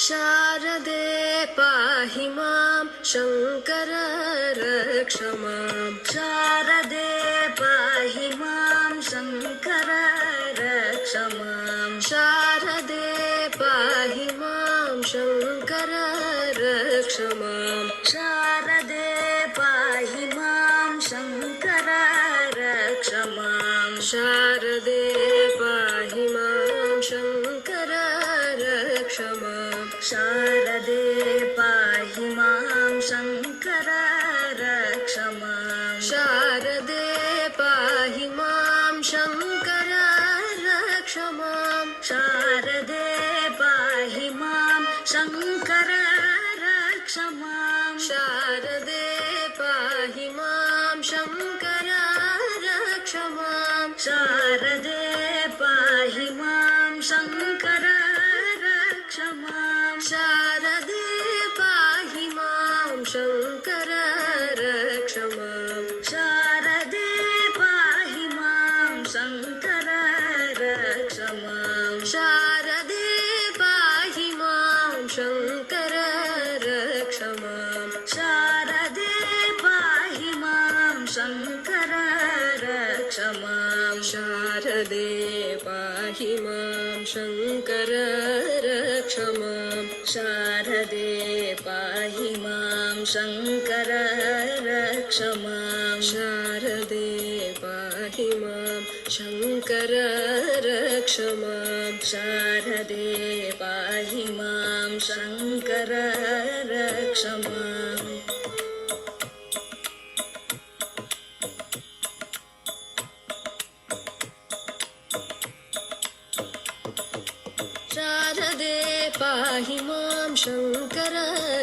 शारदे पाहि मां शङ्कर रक्ष मां शारदे पाहि मां शङ्कर रक्ष मां शारदे पाहि मां शङ्कर रक्ष मां शारदे पाहि मां शङ्कर रक्ष मां शारदे पाहि मां शङ्कर रक्ष मां शारदे पाहि मां शङ्कर रक्ष मां शारदे पाहि मां शङ्कर रक्ष मां शारदे पाहि मां शङ्कर रक्ष मां शारदे पाहि मां शङ्कर रक्ष मां शारदे पाहि मां शङ्कर रक्ष मां शारदे पाहि मां शङ्कर रक्ष मां शारदे पाहि मां शङ्कर रक्ष मां शारदे पाहि मां शङ्कर रक्ष मां शारदे पाहि मां शङ्कर रक्ष मां शारदे पाहि मां शङ्कर रक्ष मां शारदे पाहि मां शङ्कर रक्ष मां शारदे पाहि मां शङ्कर रक्ष मां शारदे पाहि मां शङ्कर रक्ष माम् शारदे पाहि मां शङ्कर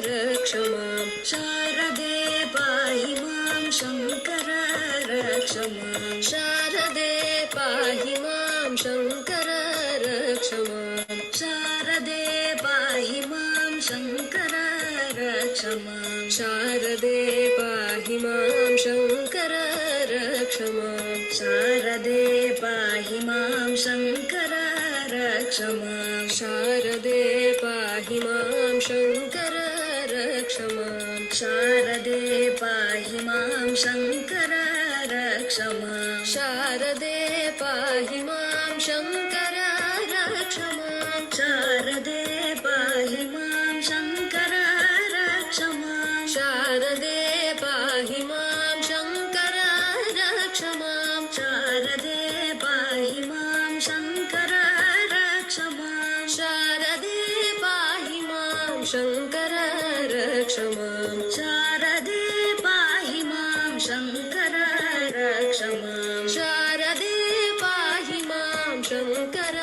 रक्ष मां शारदे पाहि मां शङ्कर रक्ष मां शारदे पाहि मां शङ्कर रक्ष मां शारदे पाहि मां शङ्कर रक्ष मां शारदे पाहि मां शङ्कर रक्ष मां शारदे पाहि मां शङ्कर रक्ष मां शारदे पाहि मां शङ्कर रक्ष मां शारदे पाहि मां शङ्कर रक्ष मां शारदे पाहि मां शङ्कर रक्ष मां शारदे पाहि मां शङ्कर रक्ष मां शारदे पाहि मां शङ्कर रक्ष मां शारदे पाहि मां शङ्कर रक्ष मां शारदे पाहि मां शङ्कर रक्ष मां शारदे पाहि मां शङ्कर रक्ष मां शारदे पाहि मां शङ्कर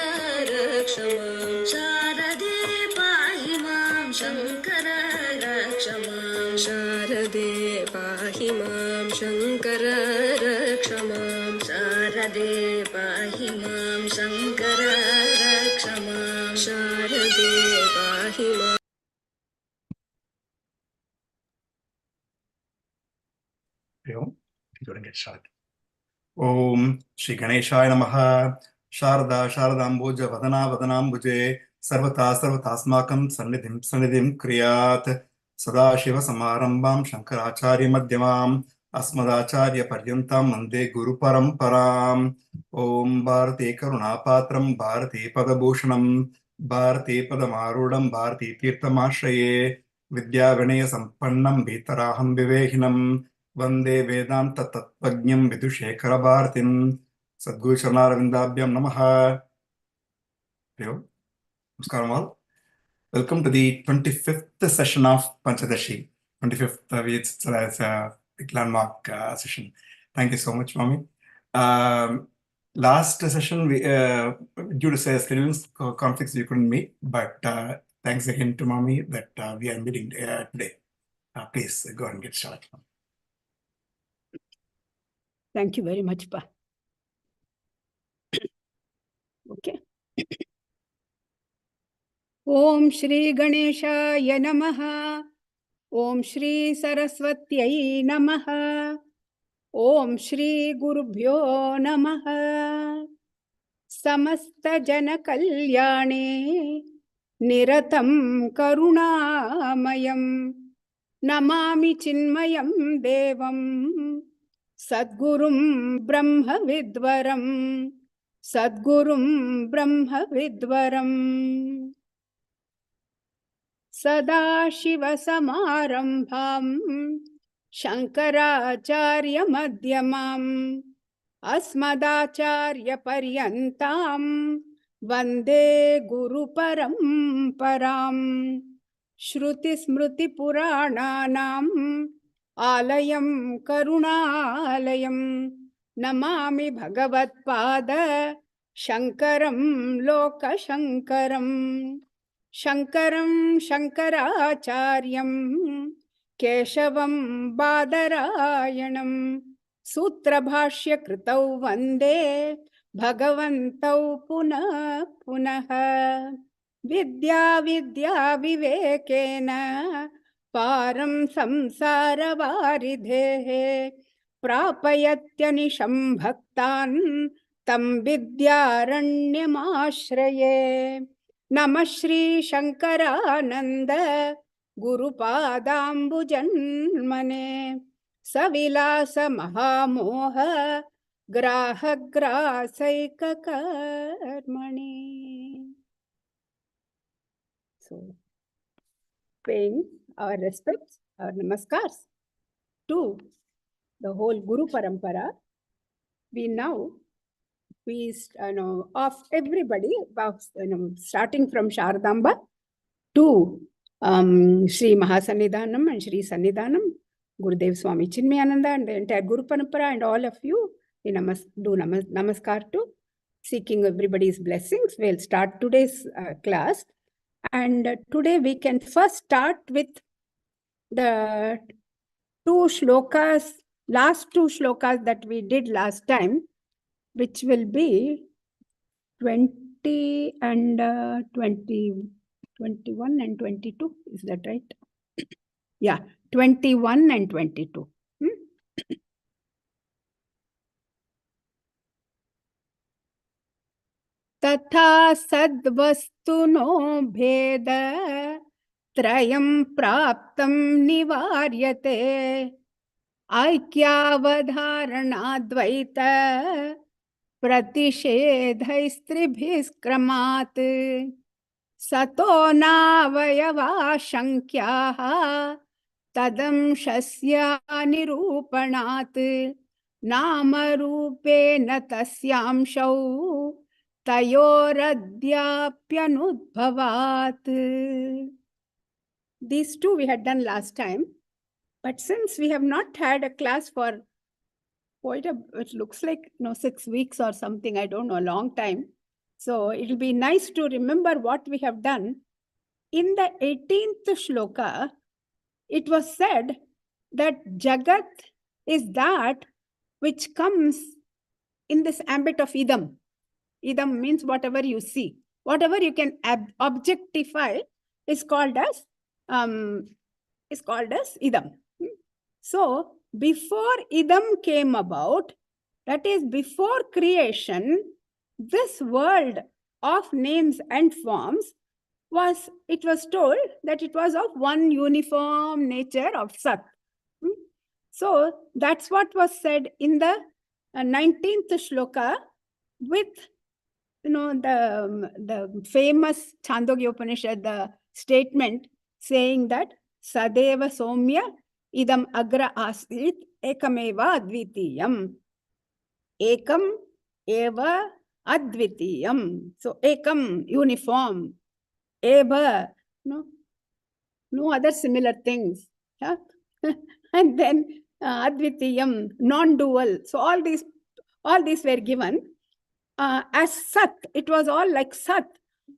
रक्ष मां शारदे पाहि मां शङ्कर रक्ष मां शारदे पाहि मां शङ्कर रक्ष मां शारदे पाहि मां शङ्कर रक्ष मां शारदे पाहि मां ओम श्री गणेशाय नमः। शारदा शारदाम्बुज वदना वदनाम्बुजे सर्वथा सर्वतास्माकं सन्निधिं क्रियात्। सदाशिव समारंभां शंकराचार्य मध्यमाम् अस्मदाचार्य पर्यन्तां वन्दे गुरुपरम्पराम्। ओम भारती करुणापात्रं भारती पदभूषणं भारती पदमारूढं भारती तीर्थमाश्रये विद्याविनय संपन्नं भीतराहं विवेहिनं वंदे वेदांत तत्त्वज्ञं विदुशेखर भारतीं सद्गुरु चरणारविन्दाभ्यां नमः। Namaskaram all. Welcome to the 25th session of Panchadasi. 25th it's a big landmark session. Thank you so much, Mami. Last session, we due to scheduling conflicts, we couldn't meet, but thanks again to Mami that we are meeting today. Please go ahead and get started. Thank you very much, Pa. Okay. Om Shri Ganeshaya Namaha. Om Shri Saraswatyai Namaha. Om Shri Gurubhyo Namaha. समस्त जन कल्याणे निरतं करुणामयं नमामि चिन्मयं देवं सद्गुरुं ब्रह्मविद्वरं सद्गुरुं ब्रह्मविद्वरम् सदाशिवसमारम्भां शङ्कराचार्यमध्यमाम् अस्मदाचार्यपर्यन्तां वन्दे गुरुपरम्पराम् श्रुतिस्मृतिपुराणानाम् आलयं करुणालयं नमामि भगवत्पाद शङ्करं लोकशङ्करम् शङ्करं शङ्कराचार्यं केशवं बादरायणं सूत्रभाष्यकृतौ वन्दे भगवन्तौ पुनः पुनः विद्याविवेकेन पारं संसारवारिधेः प्रापयत्यनिशं भक्तान् तं विद्यारण्यमाश्रये नमः Shri शङ्करानन्द गुरुपादाम्बुजन्मने सविलास महामोह ग्राहग्रासैककर्मणि. So, paying our respects, our namaskars to the whole Guru Parampara, we know of everybody, starting from Sharadamba to Sri Mahasannidhanam and Sri Sannidhanam, Gurudev Swami Chinmayananda and the entire Guru Parampara and all of you, we do namaskar to, seeking everybody's blessings. We'll start today's class. And today we can first start with the last two shlokas that we did last time, which will be 20 and 21 and 22. Is that right? Yeah, 21 and 22. तथा सद्वस्तुनो भेद त्रयं प्राप्तं निवार्यते ऐक्यावधारणाद्वैत प्रतिषेधैस्त्रिभिस्क्रमात् सतो नावयवा शङ्क्याः तदंशस्य नामरूपेण तस्यांशौ तयोरद्याप्यनुभवात्. These two we had done last time, but since we have not had a class for it looks like 6 weeks or something, I don't know, a long time. So it will be nice to remember what we have done. In the 18th shloka, it was said that Jagat is that which comes in this ambit of idam. Idam means whatever you see, whatever you can objectify is called as idam. So before idam came about, that is before creation, this world of names and forms was told that it was of one uniform nature of Sat. So that's what was said in the 19th shloka with the famous Chandogya Upanishad, the statement saying that Sadeva Somya idam agra asit ekameva advitiyam. Ekam eva advitiyam. So ekam, uniform. Eva, no other similar things. Yeah? And then advitiyam, non-dual. So all these were given as Sat. It was all like Sat.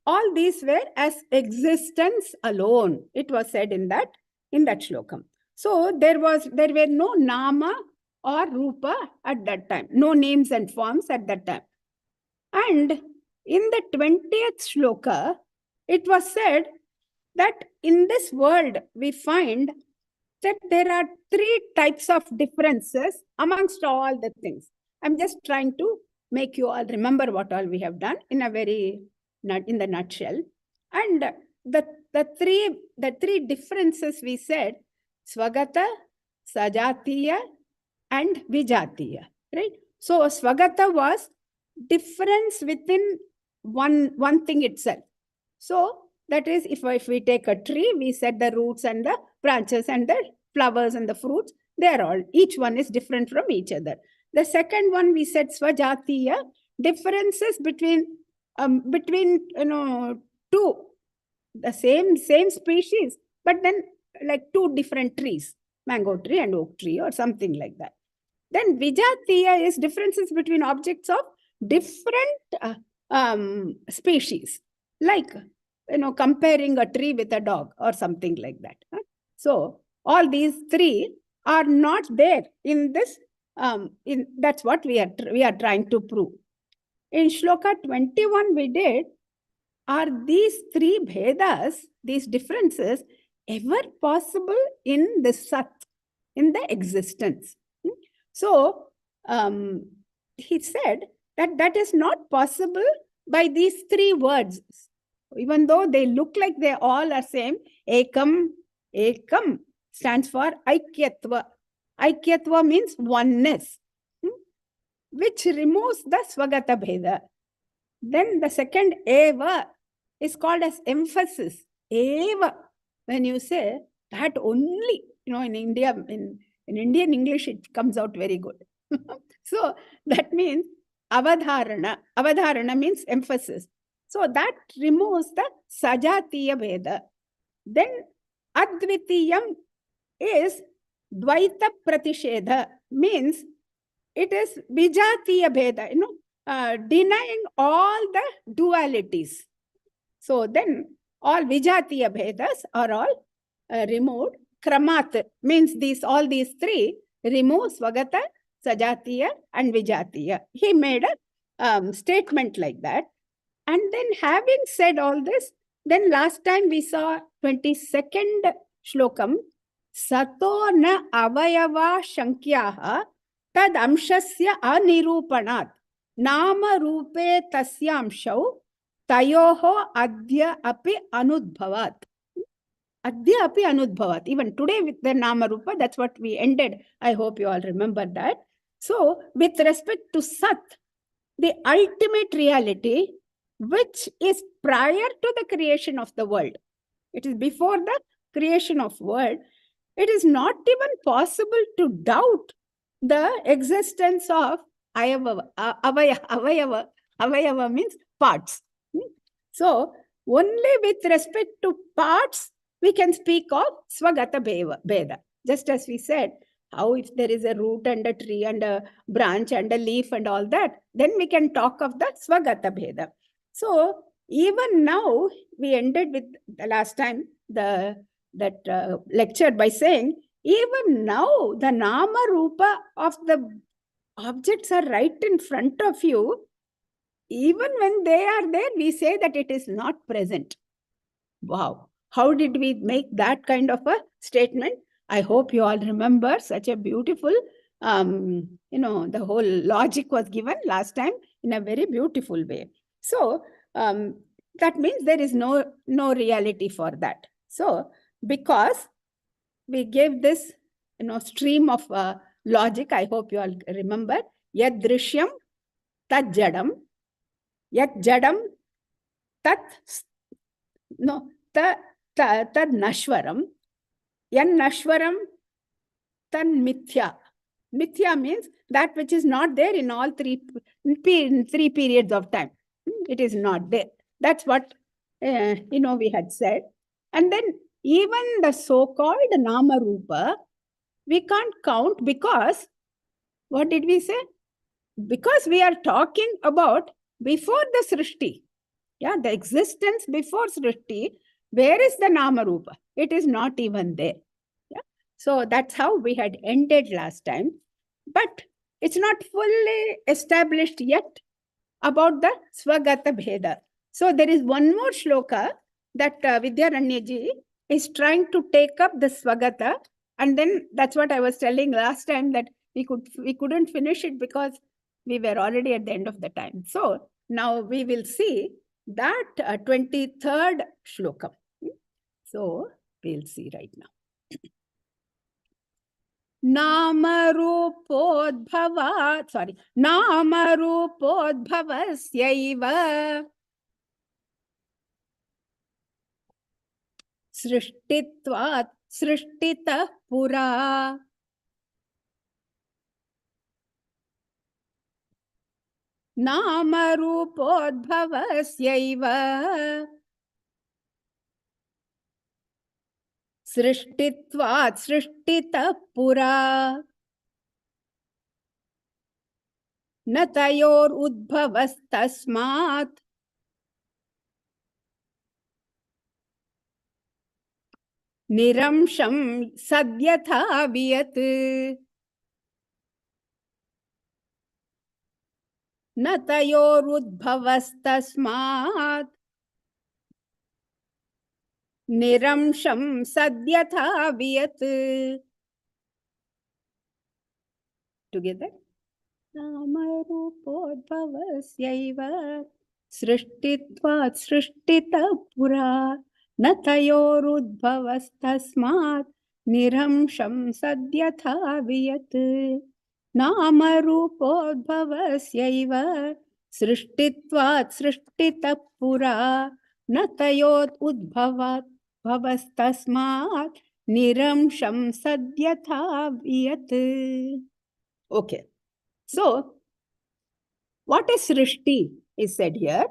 All these were as existence alone. It was said in that shlokam. So there were no nama or rupa at that time. No names and forms at that time. And in the 20th shloka, it was said that in this world we find that there are 3 types of differences amongst all the things. I'm just trying to make you all remember what all we have done in the nutshell. And the three differences we said, Swagata, Sajatiya, and Vijatiya, right? So Swagata was difference within one thing itself. So that is, if we take a tree, we said the roots and the branches and the flowers and the fruits, they're all, each one is different from each other. The second one we said Swajatiya, differences between two, the same species, but then like two different trees, mango tree and oak tree or something like that. Then Vijatiya is differences between objects of different species, like comparing a tree with a dog or something like that. So all these three are not there in this. That's what we are trying to prove. In Shloka 21, we did, are these three Bhedas, these differences, ever possible in the Sat, in the existence? So he said that is not possible by these three words. Even though they look like they all are same, Ekam stands for Aikyatva. Aikyatva means oneness, which removes the Swagata Bheda. Then the second Eva is called as emphasis. Eva, when you say that only, in India, in Indian English, it comes out very good. So that means avadharana. Avadharana means emphasis. So that removes the Sajatiya Bheda. Then Advitiyam is Dvaita Pratishedha, means it is Vijatiya Bheda, denying all the dualities. So then all Vijatiya Bhedas are all removed. Kramat means all these three remove Swagata, Sajatiya and Vijatiya. He made a statement like that. And then having said all this, then last time we saw 22nd shlokam, Sato na avayava shankyaha tad amshasya anirupanat nama rupe tasyamshau tayoho adya api anudbhavat. Adya api anudbhavat. Even today with the nama rupa, that's what we ended. I hope you all remember that. So with respect to Sat, the ultimate reality, which is prior to the creation of the world, it is before the creation of world, it is not even possible to doubt the existence of avayava. Avayava means parts. So only with respect to parts, we can speak of Swagata Bheda. Just as we said, how if there is a root and a tree and a branch and a leaf and all that, then we can talk of the Swagata Bheda. So even now, we ended with the last time that lecture by saying, even now the Nama Rupa of the objects are right in front of you. Even when they are there, we say that it is not present. Wow. How did we make that kind of a statement? I hope you all remember such a beautiful, the whole logic was given last time in a very beautiful way. So that means there is no reality for that. So because we gave this stream of logic, I hope you all remember, yad drishyam tad jadam, yat jadam tad nashwaram, yan nashwaram tad mithya. Mithya means that which is not there in all three periods of time. It is not there. That's what we had said. And then even the so-called Nama Rupa, we can't count because, what did we say? Because we are talking about before the Srishti. Yeah, the existence before Srishti. Where is the Nama Rupa? It is not even there. Yeah? So that's how we had ended last time. But it's not fully established yet about the Swagata Bheda. So there is one more shloka that Vidyaranyaji is trying to take up the Swagata. And then that's what I was telling last time, that we couldn't finish it because we were already at the end of the time. So now we will see that 23rd shloka. So we'll see right now. Namarupodbhavasyaiva सृष्टित्वात् सृष्टितः पुरा नामरूपोद्भवस्यैव सृष्टित्वात् सृष्टितः पुरा न तयोरुद्भवस्तस्मात् निरंशं सद्यथा वियत् न तयोरुद्भवस्तस्मात् निरंशं सद्यथा वियत्. Together. नामरूपोद्भवस्यैव सृष्टित्वात् सृष्टितः पुरा न तयोरुद्भवस्तस्मात् निरंशं सद्यथा वियत्. नामरूपोद्भवस्यैव सृष्टित्वात् सृष्टितः पुरा न तयोरुद्भवस्तस्मात् निरंशं सद्यथा वियत्. Okay. So, what is Srishti is said here.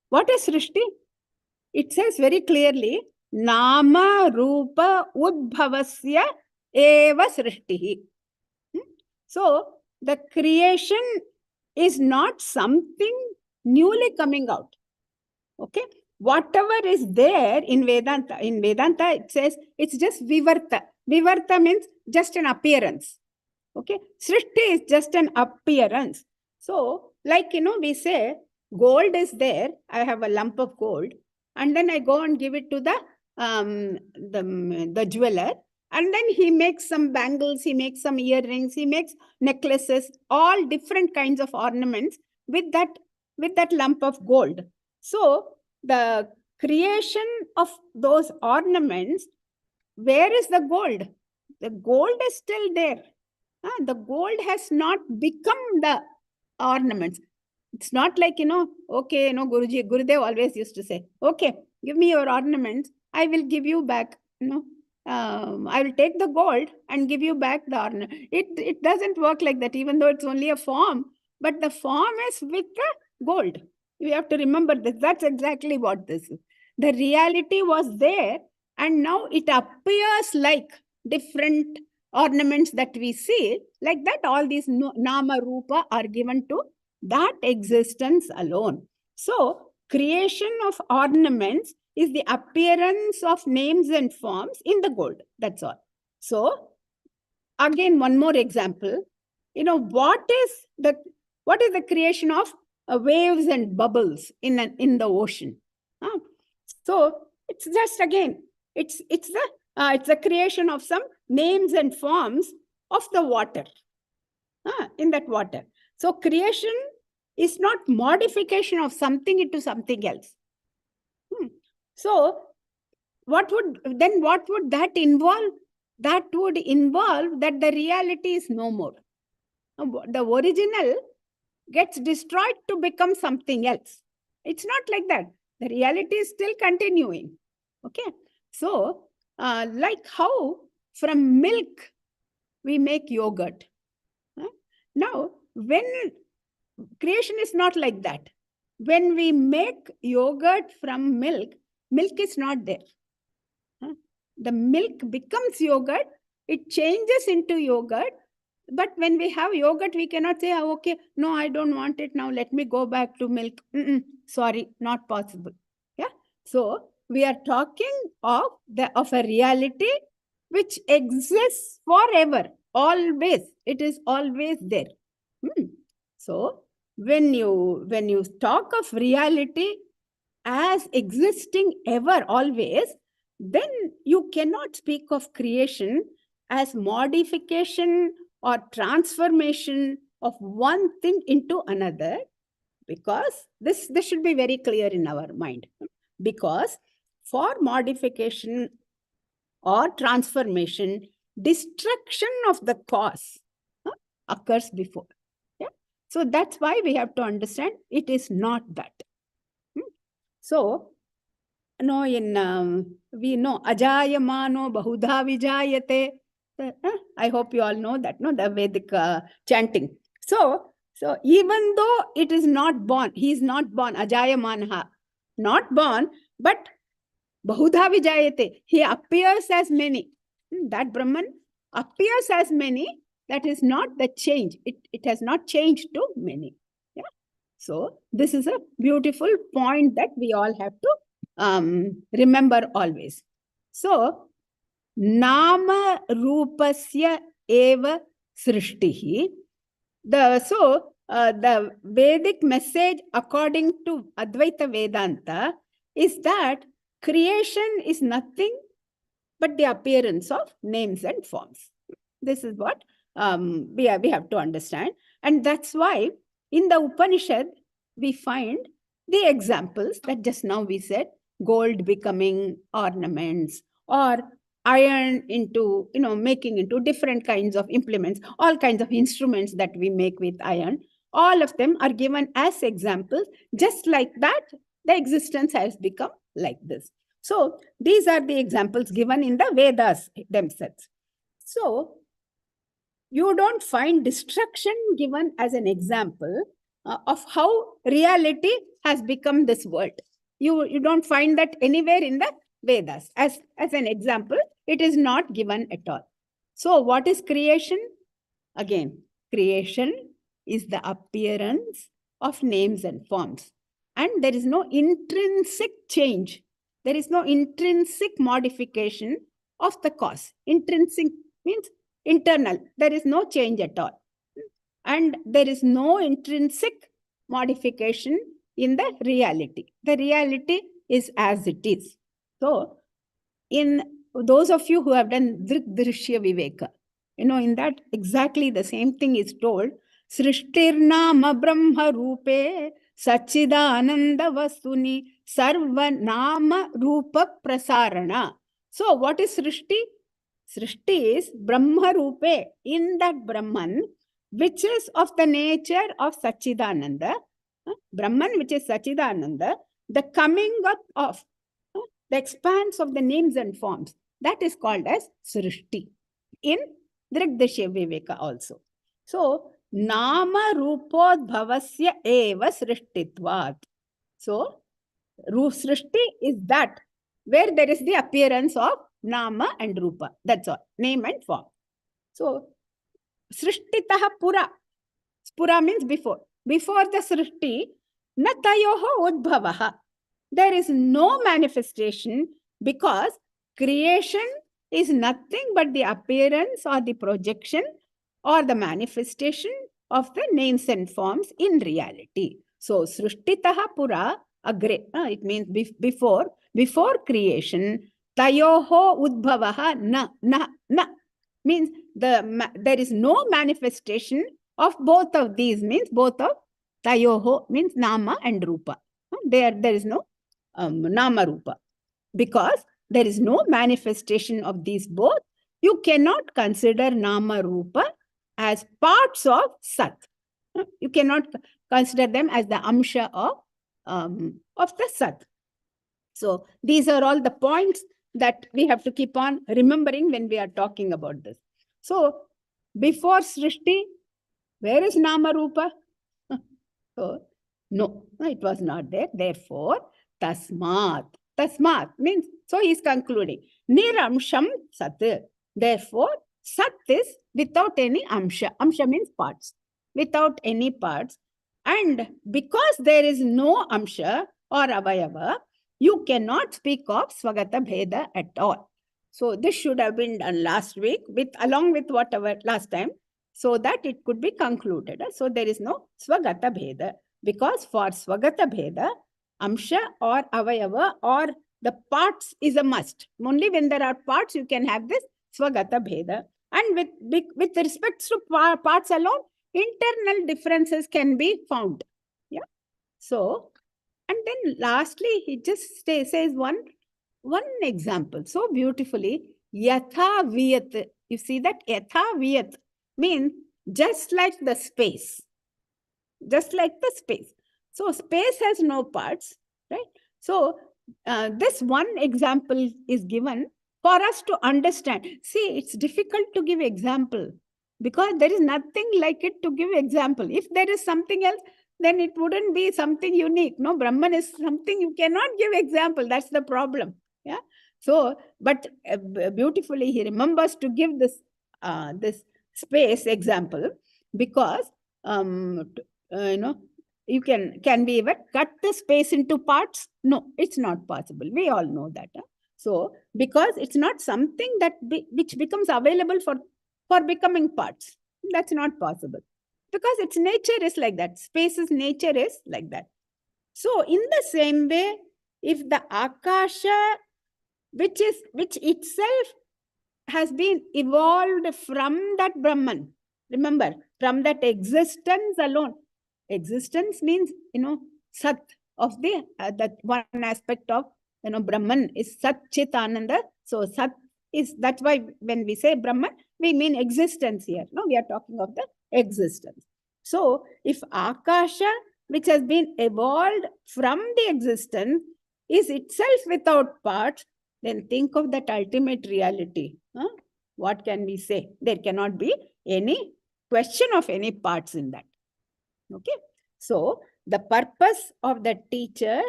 What is Srishti? It says very clearly, Nama Rupa Udbhavasya Eva Srishtihi. So, the creation is not something newly coming out. Okay. Whatever is there in Vedanta it says it's just Vivarta. Vivarta means just an appearance. Okay, Srishti is just an appearance. So, like, we say gold is there. I have a lump of gold, and then I go and give it to the jeweler, and then he makes some bangles, he makes some earrings, he makes necklaces, all different kinds of ornaments with that lump of gold. So, the creation of those ornaments, where is the gold? The gold is still there. The gold has not become the ornaments. It's not like, okay, Gurudev always used to say, okay, give me your ornaments, I will give you back, I will take the gold and give you back the ornament. It doesn't work like that, even though it's only a form, but the form is with the gold. You have to remember this. That's exactly what this is. The reality was there, and now it appears like different ornaments that we see. Like that, all these nama rupa are given to that existence alone. So, creation of ornaments is the appearance of names and forms in the gold. That's all. So, again, one more example. What is the creation of waves and bubbles in the ocean? So, it's just again, it's the creation of some names and forms of the water, in that water. So, creation is not modification of something into something else. So, what would that involve? That would involve that the reality is no more. The original gets destroyed to become something else. It's not like that. The reality is still continuing. Okay. So, like how from milk we make yogurt. Now, when creation is not like that. When we make yogurt from milk, milk is not there. The milk becomes yogurt, it changes into yogurt. But when we have yogurt, we cannot say, oh, okay, no, I don't want it now. Let me go back to milk. Sorry, not possible. Yeah. So we are talking of a reality which exists forever, always. It is always there. So when you talk of reality as existing ever, always, then you cannot speak of creation as modification or transformation of one thing into another, because this should be very clear in our mind. Because for modification or transformation, destruction of the cause occurs before. Yeah. So that's why we have to understand it is not that. So, no, we know ajayamano bahudha vijayate. I hope you all know that, no, the Vedic chanting. So even though it is not born, he is not born, ajayamanha, not born, but bahudha vijayate, he appears as many. That Brahman appears as many. That is not the change. It has not changed to many. Yeah. So this is a beautiful point that we all have to remember always. So nama rupasya eva srishtihi. The Vedic message according to Advaita Vedanta is that creation is nothing but the appearance of names and forms. This is what we have to understand. And that's why in the Upanishad, we find the examples that just now we said, gold becoming ornaments, or iron into, making into different kinds of implements, all kinds of instruments that we make with iron. All of them are given as examples. Just like that, the existence has become like this. So these are the examples given in the Vedas themselves. So you don't find destruction given as an example of how reality has become this world. You don't find that anywhere in the Vedas. As an example, it is not given at all. So what is creation? Again, creation is the appearance of names and forms. And there is no intrinsic change. There is no intrinsic modification of the cause. Intrinsic means internal. There is no change at all. And there is no intrinsic modification in the reality. The reality is as it is. So, in those of you who have done Drishya Viveka, in that exactly the same thing is told. Srishtirnama Brahma Rupe Sachidananda Vasuni Sarva Nama Rupa Prasarana. So, what is Srishti? Srishti is Brahma Rupe, in that Brahman, which is of the nature of Sachidananda. Brahman, which is Sachidananda, the coming up of the expanse of the names and forms, that is called as Srishti in Drigdashya Viveka also. So, Nama Rupodbhavasya eva Srishtitvat. So, Srishti is that where there is the appearance of Nama and Rupa. That's all, name and form. So, Srishtitaha Pura. Pura means before. Before the Srishti, na tayoho udbhavaha. There is no manifestation because creation is nothing but the appearance or the projection or the manifestation of the names and forms in reality. So, Srishtitaha Pura agre. It means before creation, tayoho udbhavaha na. Means there is no manifestation of both of these, means both of tayoho, means nama and rupa. There is no nama rupa. Because there is no manifestation of these both, you cannot consider nama rupa as parts of sat. You cannot consider them as the amsha of the sat. So these are all the points that we have to keep on remembering when we are talking about this. So before Srishti, where is Nama Rupa? So no, it was not there. Therefore, Tasmat. Tasmat means, so he is concluding, Niramsham Sat. Therefore, Sat is without any Amsha. Amsha means parts. Without any parts. And because there is no Amsha or Avayava, you cannot speak of Swagata Bheda at all. So this should have been done last week along with whatever last time, so that it could be concluded. So there is no Swagata Bheda, because for Swagata Bheda, Amsha or Avayava or the parts is a must. Only when there are parts, you can have this Swagata Bheda. And with respect to parts alone, internal differences can be found. Yeah. So, and then lastly, he just says one example so beautifully. Yatha viyat. You see that? Yatha viyat means just like the space. Just like the space. So space has no parts, right? So this one example is given for us to understand. See, it's difficult to give example because there is nothing like it to give example. If there is something else, then it wouldn't be something unique. No, Brahman is something you cannot give example. That's the problem. Yeah. So, but beautifully he remembers to give this this space example because you can we ever cut the space into parts? No, it's not possible. We all know that. So because it's not something that which becomes available for becoming parts. That's not possible because its nature is like that. Space's nature is like that. So in the same way, if the akasha, which itself has been evolved from that Brahman, remember, from that existence alone. Existence means, Sat of the, that one aspect of, Brahman is Sat Chit Ananda. So Sat is, that's why when we say Brahman, we mean existence here. No, we are talking of the existence. So if Akasha, which has been evolved from the existence, is itself without parts, then think of that ultimate reality. What can we say? There cannot be any question of any parts in that. Okay. So the purpose of the teacher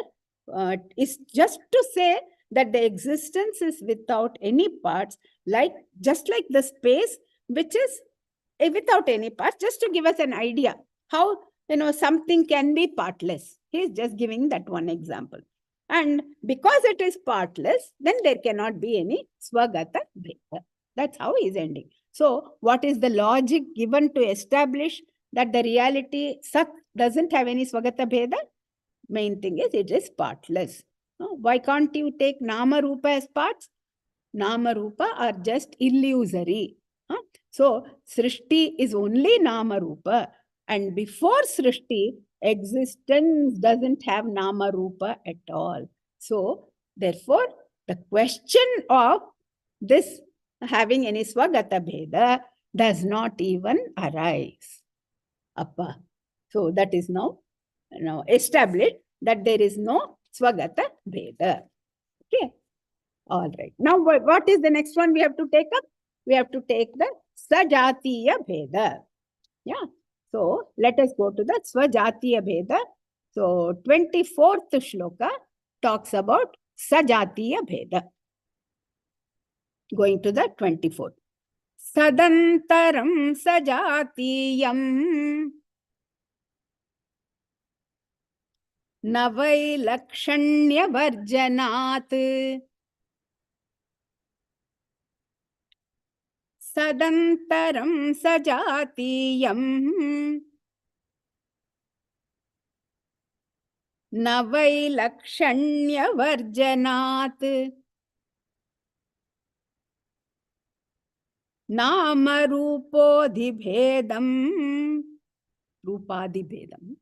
is just to say that the existence is without any parts, just like the space, which is without any parts, just to give us an idea how something can be partless. He is just giving that one example. And because it is partless, then there cannot be any swagata bheda. That's how he is ending. So what is the logic given to establish that the reality Sat doesn't have any swagata bheda? Main thing is it is partless. Why can't you take Nama Rupa as parts? Nama Rupa are just illusory. So Srishti is only Nama Rupa. And before Srishti, existence doesn't have Nama Rupa at all. So therefore, the question of this having any Swagata Bheda does not even arise. Appa. So that is now established that there is no Swagata Bheda. Okay. All right. Now, what is the next one we have to take up? We have to take the Sajatiya Bheda. Yeah. So, let us go to the Swajatiya Bheda. So, 24th shloka talks about Sajatiya Bheda. Going to the 24th. Sadantaram Sajatiyam Navai Lakshanya Varjanat Sadantaram Sajatiyam Navai Lakshanya Varjanat Nama Rupodhibhedam Rupadhibhedam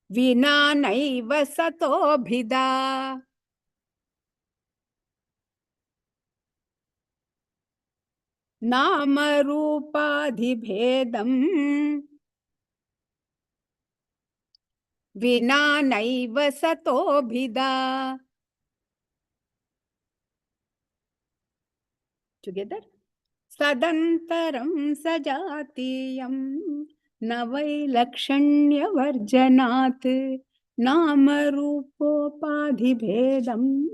Vina Naiva Satobhida Nama Rupadhibhedam Vina Naiva Satobhida. Together. Sadantaram Sajatiyam Navai Lakshanya Varjanat Nama Rupopadhibhedam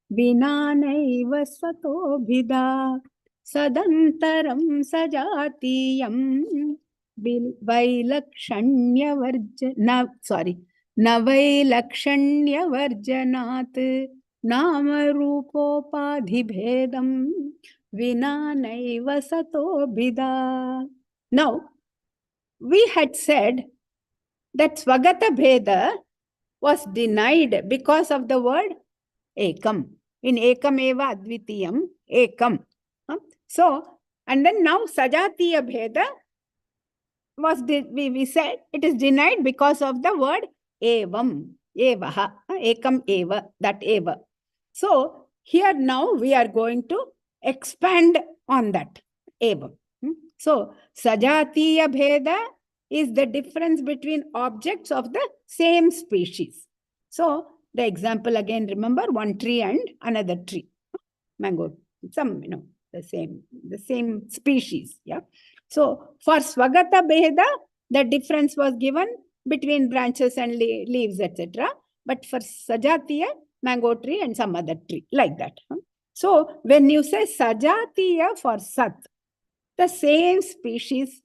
Vina Naiva Satobhida. Sadantaram Sajatiyam Vailakshanya Navailakshanya Varjanat Nama Rupopadhibhedam Vina Naiva Satobhida. Now, we had said that Swagata Bheda was denied because of the word Ekam. In Ekam Eva Advitiyam, Ekam. So, and then now Sajatiya Bheda was, we said it is denied because of the word Evam, Evaha, Ekam Eva, that Eva. So, Here now we are going to expand on that. Evam. So, Sajatiya Bheda is the difference between objects of the same species. So, the example again, remember, one tree and another tree. Mango, some, the same species. Yeah. So, for Swagata Bheda, the difference was given between branches and leaves, etc. But for Sajatiya, mango tree and some other tree, like that. So, when you say Sajatiya for Sat, the same species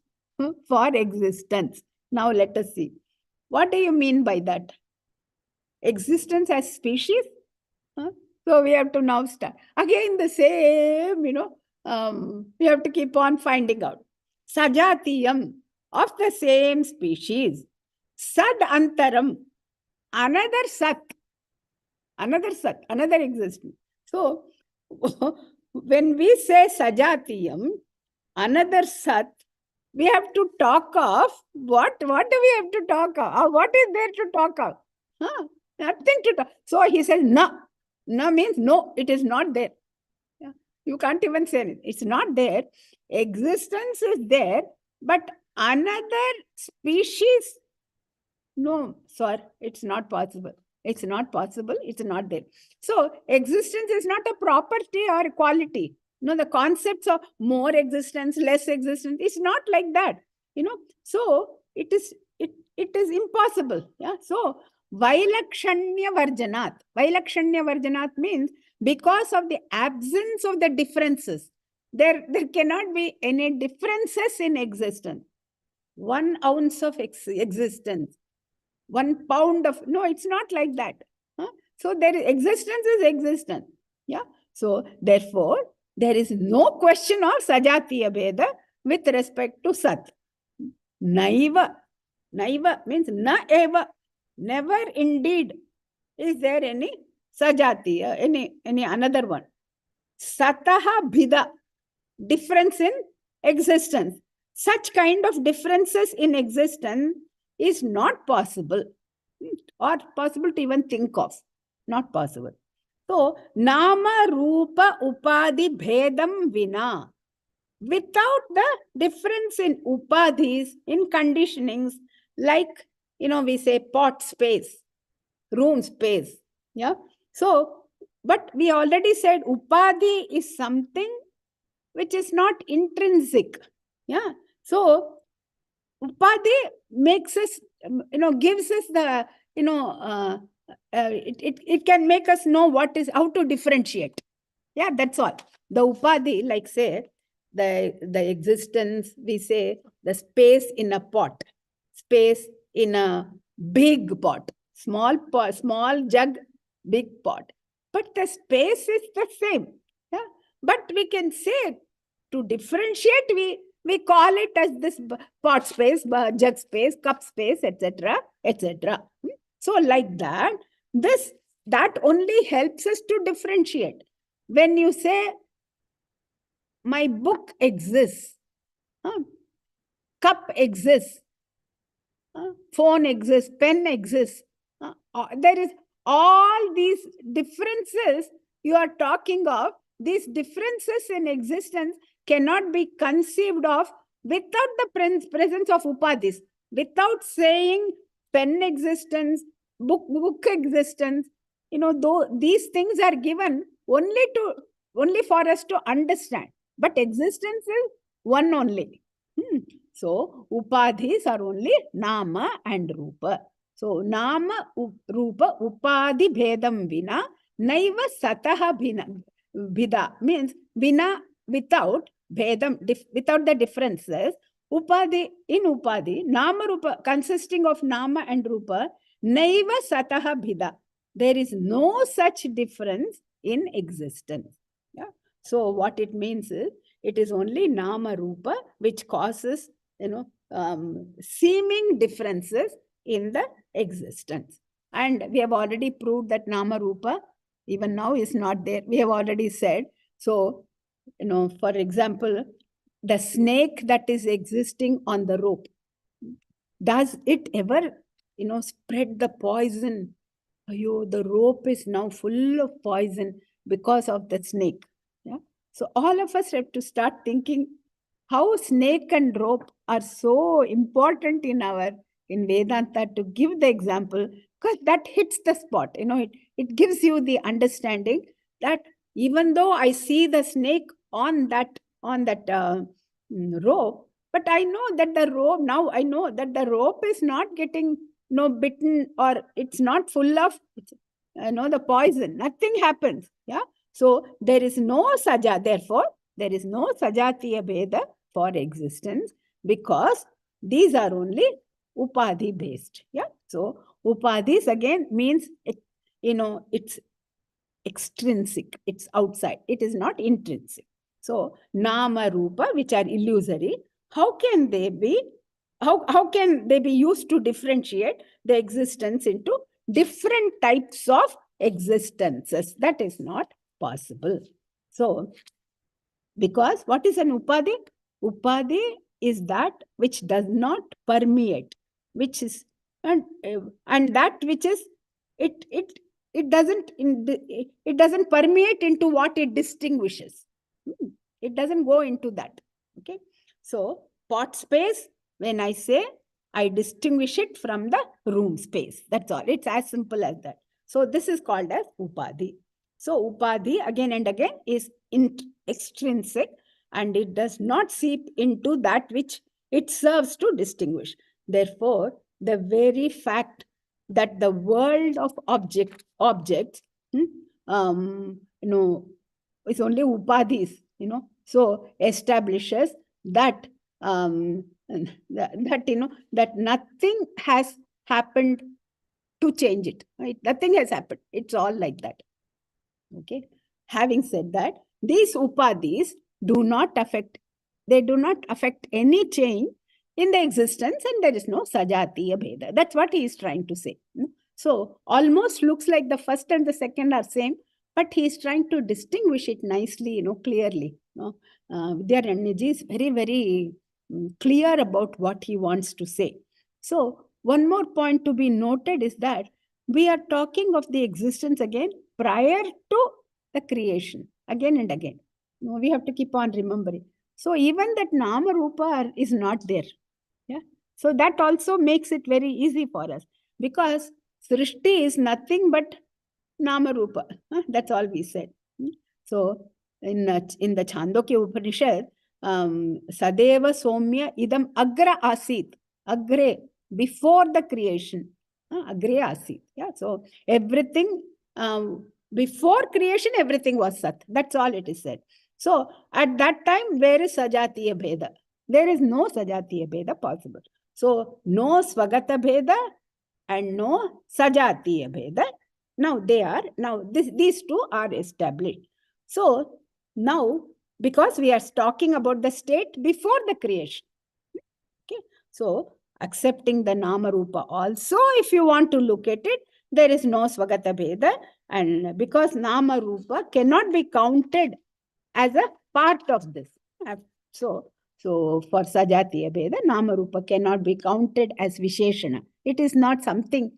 for existence. Now, let us see. What do you mean by that? Existence as species? So, we have to now start. Again, the same, we have to keep on finding out. Sajatiyam, of the same species. Sad antaram, another sat, another existence. So, when we say Sajatiyam, another sat, we have to talk of what do we have to talk of? What is there to talk of? Nothing to talk. So he says, no. No means no, it is not there. Yeah. You can't even say it. It's not there. Existence is there, but another species, no, sir, it's not possible. It's not possible. It's not there. So existence is not a property or a quality. The concepts of more existence, less existence, it's not like that. So it is impossible. Yeah. So Vailakshanya Varjanat. Vailakshanya Varjanat means because of the absence of the differences, there cannot be any differences in existence. 1 ounce of existence, 1 pound of, no, it's not like that. So existence is existence. Yeah. So therefore, there is no question of Sajatiya Bheda with respect to Sat. Naiva. Naiva means na eva. Never indeed is there any Sajatiya, any another one. Sataha Bhida, difference in existence. Such kind of differences in existence is not possible, or possible to even think of. Not possible. So, Nama Rupa Upadi Bhedam Vina. Without the difference in upadhis, in conditionings, like, we say pot space, room space. Yeah. So, but we already said upadhi is something which is not intrinsic. Yeah. So, upadhi makes us, gives us the, it can make us know how to differentiate. Yeah, that's all. The upadhi, like say, the existence, we say the space in a pot, space in a big pot, small jug, big pot. But the space is the same. Yeah? But we can say, to differentiate, we call it as this pot space, jug space, cup space, etc., etc. So like that, that only helps us to differentiate. When you say, my book exists, cup exists, phone exists, pen exists, there is all these differences you are talking of. These differences in existence cannot be conceived of without the presence of upadhis. Without saying pen existence, book existence, though these things are given only for us to understand. But existence is one only. So, upadhis are only nama and rupa. So, nama, rupa, upadhi bhedam vina, naiva sataha bhida means vina, without bhedam, without the differences. Upadhi, in upadhi, nama rupa consisting of nama and rupa, naiva sataha bhida. There is no such difference in existence. Yeah. So what it means is, it is only nama rupa which causes, seeming differences in the existence. And we have already proved that nama rupa even now is not there. We have already said. So, for example, the snake that is existing on the rope, does it ever, spread the poison? The rope is now full of poison. because of the snake. Yeah. So all of us have to start thinking how snake and rope are so important in Vedanta, to give the example, because that hits the spot. It gives you the understanding that even though I see the snake on that rope, but I know that the rope is not getting bitten, or it's not full of the poison. Nothing happens. Yeah. So there is no therefore there is no sajatiya bheda for existence, because these are only upadhi based. Yeah. So upadhis again means it's extrinsic, it's outside, it is not intrinsic. So nama rupa, which are illusory, how can they be used to differentiate the existence into different types of existences? That is not possible. So because what is an upadhi? Upadhi is that which does not permeate, which is and that which is it doesn't permeate into what it distinguishes. It doesn't go into that. Okay. So pot space, when I say, I distinguish it from the room space. That's all. It's as simple as that. So this is called as upadhi. So upadhi again and again is extrinsic, and it does not seep into that which it serves to distinguish. Therefore, the very fact that the world of objects is only upadhis, so establishes that that nothing has happened to change it. Right? Nothing has happened. It's all like that. Okay. Having said that, these upadhis do not affect any change in the existence, and there is no sajatiya bheda. That's what he is trying to say. So almost looks like the first and the second are same, but he is trying to distinguish it nicely, clearly. Vidyaranyaji is very, very clear about what he wants to say. So one more point to be noted is that we are talking of the existence again prior to the creation, again and again. We have to keep on remembering. So even that nama rupa is not there. Yeah. So that also makes it very easy for us, because Srishti is nothing but nama rupa. That's all we said. So in the Chandogya Upanishad, Sadeva Somya idam agra asit. Agre, before the creation. Agre asit. Yeah. So everything, before creation, everything was Sat. That's all it is said. So at that time, where is Sajatiya Bheda? There is no Sajatiya Bheda possible. So no Swagata Bheda and no Sajatiya Bheda. Now these two are established. So now, because we are talking about the state before the creation. Okay. So accepting the nama rupa also, if you want to look at it, there is no Swagata Bheda, and because nama rupa cannot be counted as a part of this. So for Sajatiya Bheda, nama rupa cannot be counted as Visheshana. It is not something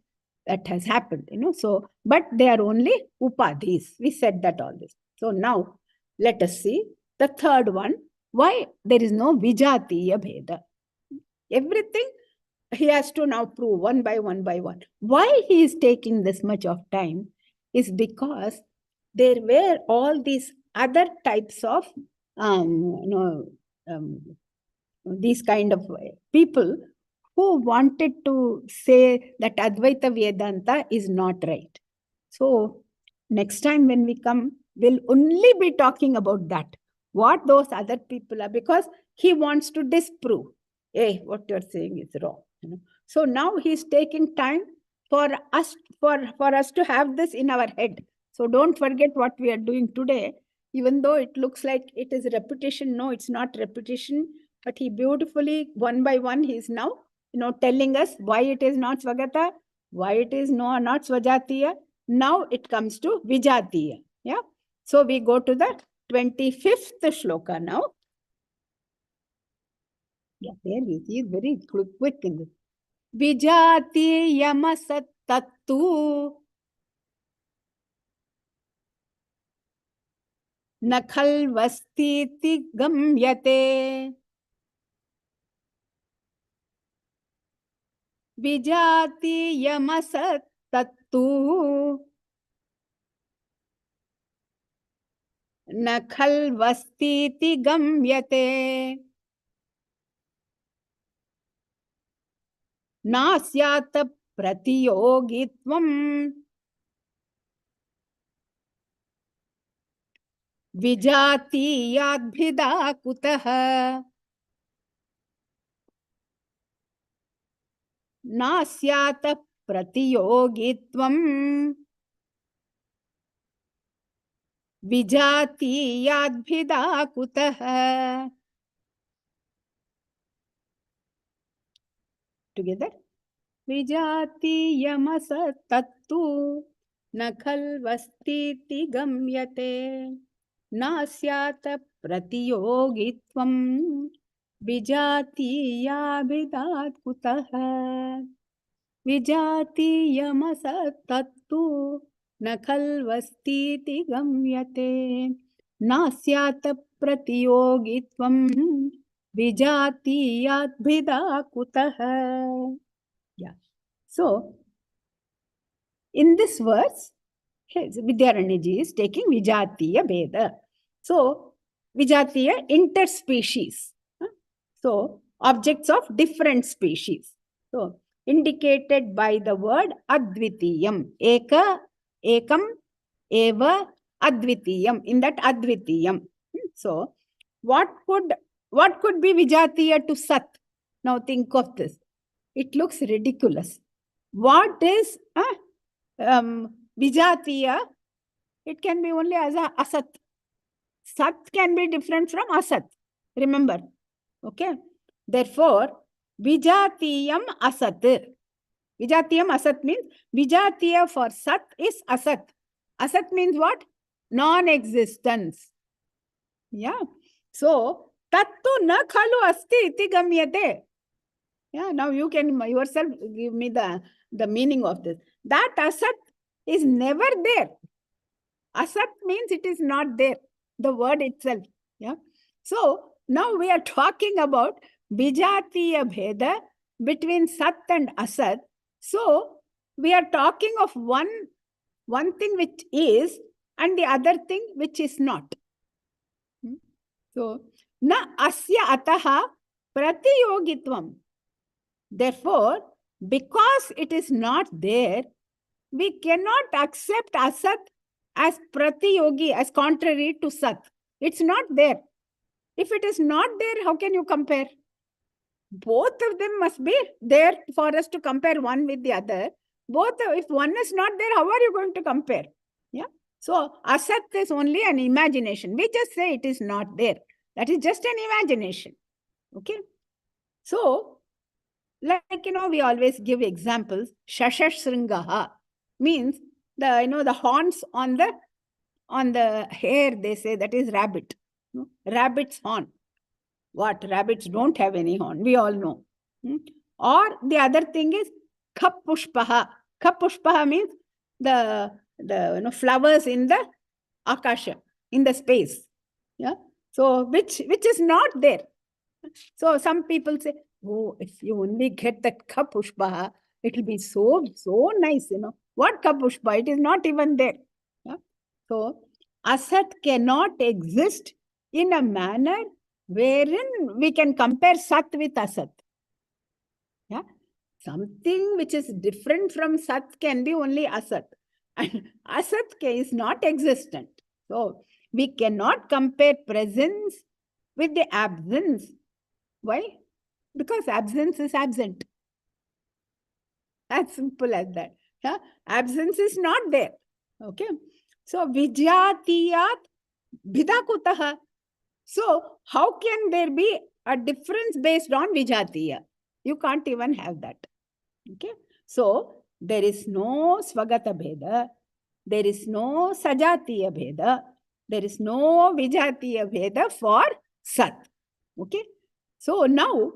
that has happened, So, but they are only upadhis. We said that all this. So now let us see the third one. Why there is no Vijatiya Bheda? Everything he has to now prove one by one by one. Why he is taking this much of time is because there were all these other types of these kind of people who wanted to say that Advaita Vedanta is not right. So next time when we come, we'll only be talking about that, what those other people are, because he wants to disprove, hey, what you're saying is wrong. So now he's taking time for us to have this in our head. So don't forget what we are doing today. Even though it looks like it is repetition, no, it's not repetition. But he beautifully, one by one, he's now, telling us why it is not Swagata, why it is not Swajatiya. Now it comes to Vijatiya. Yeah. So we go to the 25th shloka now. Yeah, there he is very quick in this. Vijatiyam sattattu न खल्वस्तीति गम्यते विजातीयमसत्तत्तु न खल्वस्तीति गम्यते नास्यात् प्रतियोगित्वं विजातीयाद्भिदा कुतः नास्यात् प्रतियोगित्वं विजातीयाद्भिदा कुतः. Together. विजातीयमसत्तत्तु न खल्वस्तीति गम्यते नास्यात् प्रतियोगित्वं विजातीयाभिधात् कुतः. विजातीयमसत्तत्तु न खल्वस्तीति गम्यते नास्यात् प्रतियोगित्वं विजातीयाद्भिधात् कुतः. Yeah. So, in this verse, Vidyaranyaji is taking Vijatiya Bheda. So, Vijatiya interspecies. So, objects of different species. So, indicated by the word Advitiyam. Eka, Ekam, Eva, Advitiyam. In that Advitiyam. So, what could be Vijatiya to Sat? Now think of this. It looks ridiculous. What is Vijatiya? It can be only as a Asat. Sat can be different from Asat. Remember. Okay. Therefore, Vijatiyam Asat. Vijatiyam Asat means Vijatiya for Sat is Asat. Asat means what? Non-existence. Yeah. So, Tattu na khalu asti iti gamyate. Yeah, now you can yourself give me the meaning of this. That Asat is never there. Asat means it is not there. The word itself. Yeah. So now we are talking about Vijatiya Bheda between Sat and Asat. So we are talking of one thing which is and the other thing which is not. So na asya ataha pratiyogitvam. Therefore, because it is not there, we cannot accept Asat as pratiyogi, as contrary to Sat. It's not there. If it is not there, how can you compare? Both of them must be there for us to compare one with the other. If one is not there, how are you going to compare? Yeah. So, Asat is only an imagination. We just say it is not there. That is just an imagination. Okay. So, like, we always give examples. Shashashringaha means the horns on the hair, they say that is rabbit. Rabbit's horn. What? Rabbits don't have any horn. We all know. Or the other thing is Khapushpaha. Khapushpaha means the flowers in the Akasha, in the space. Yeah. So which is not there. So some people say, oh, if you only get the Khapushpaha, it will be so nice, What Khapushpa? It is not even there. Yeah? So Asat cannot exist in a manner wherein we can compare Sat with Asat. Yeah? Something which is different from Sat can be only Asat. And Asat is not existent. So we cannot compare presence with the absence. Why? Because absence is absent. As simple as that. Yeah? Absence is not there. Okay. So Vijatiyat Bhidakutaha. So how can there be a difference based on Vijatiya? You can't even have that. Okay. So there is no Swagata Bheda. There is no Sajatiya Bheda. There is no Vijatiya Bheda for Sat. Okay. So now,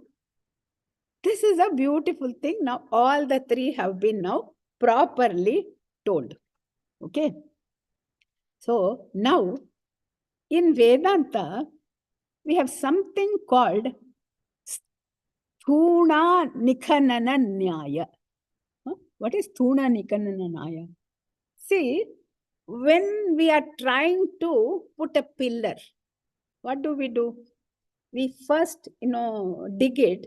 this is a beautiful thing. Now, all the three have been now properly told. Okay. So, now, in Vedanta, we have something called Sthuna Nikhanana Nyaya. What is Sthuna Nikhanana Nyaya? See, when we are trying to put a pillar, what do? We first, dig it,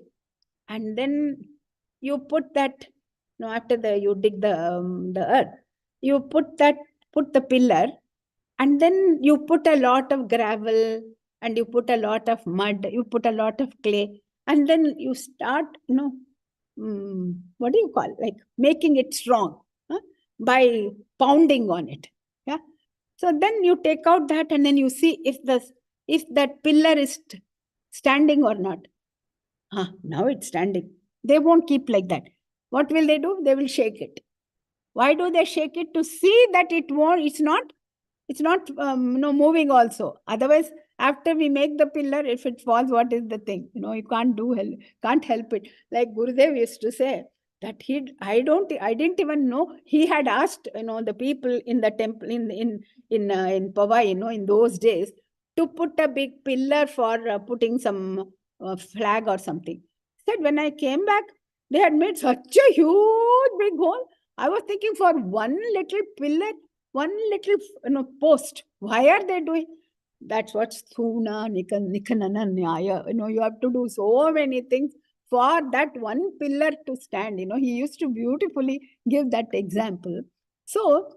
and then you put that, after you dig the earth, you put the pillar, and then you put a lot of gravel, and you put a lot of mud, you put a lot of clay, and then you start, what do you call, like making it strong, by pounding on it. Yeah. So then you take out that, and then you see if that pillar is standing or not. Now it's standing. They won't keep like that. What will they do? They will shake it. Why do they shake it? To see that it's not moving also. Otherwise, after we make the pillar, if it falls, what is the thing? You can't help it. Like Gurudev used to say that I didn't even know he had asked, the people in the temple in Pavai, in those days, to put a big pillar for putting some flag or something. Said when I came back, they had made such a huge big hole. I was thinking, for one little pillar, one little post, why are they doing? That's what Sthuna Nikhanana Nyaya. You have to do so many things for that one pillar to stand. He used to beautifully give that example. So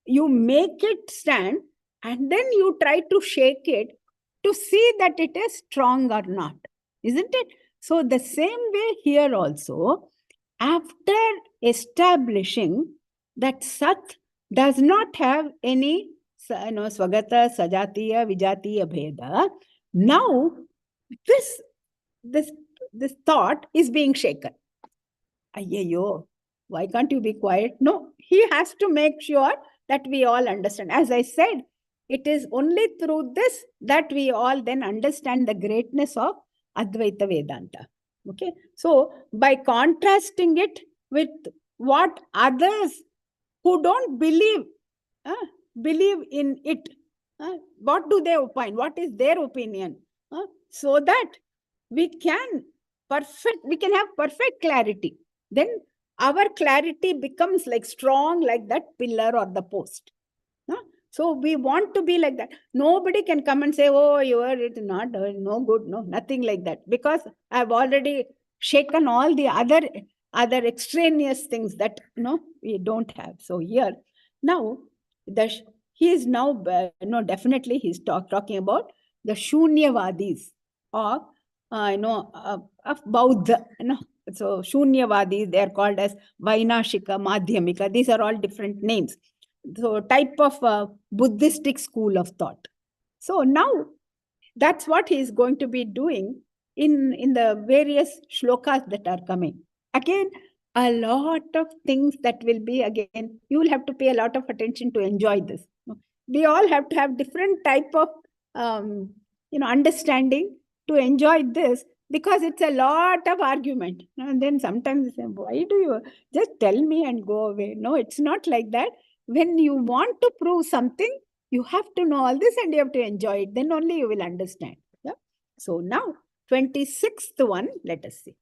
you make it stand, and then you try to shake it to see that it is strong or not, isn't it? So the same way here also, after establishing that Sat does not have any Swagata, Sajatiya, Vijatiya Bheda, now this thought is being shaken. Ayyo, why can't you be quiet? No, he has to make sure that we all understand. As I said, it is only through this that we all then understand the greatness of Advaita Vedanta. Okay, so by contrasting it with what others who don't believe in it, what do they opine? What is their opinion? So that we can have perfect clarity. Then our clarity becomes like strong, like that pillar or the post. So we want to be like that. Nobody can come and say, oh, it's not no good, no, nothing like that, because I've already shaken all the other extraneous things that we don't have. So here now he is now definitely he's talking about the Shunyavadis of of Bauddha. So Shunyavadis, they are called as Vainashika, Madhyamika. These are all different names. So type of Buddhistic school of thought. So now that's what he is going to be doing in the various shlokas that are coming. Again, a lot of things that will be, again, you will have to pay a lot of attention to enjoy this. We all have to have different type of understanding to enjoy this, because it's a lot of argument. And then sometimes you say, why do you just tell me and go away? No, it's not like that. When you want to prove something, you have to know all this and you have to enjoy it. Then only you will understand. Yeah? So now, 26th one, let us see.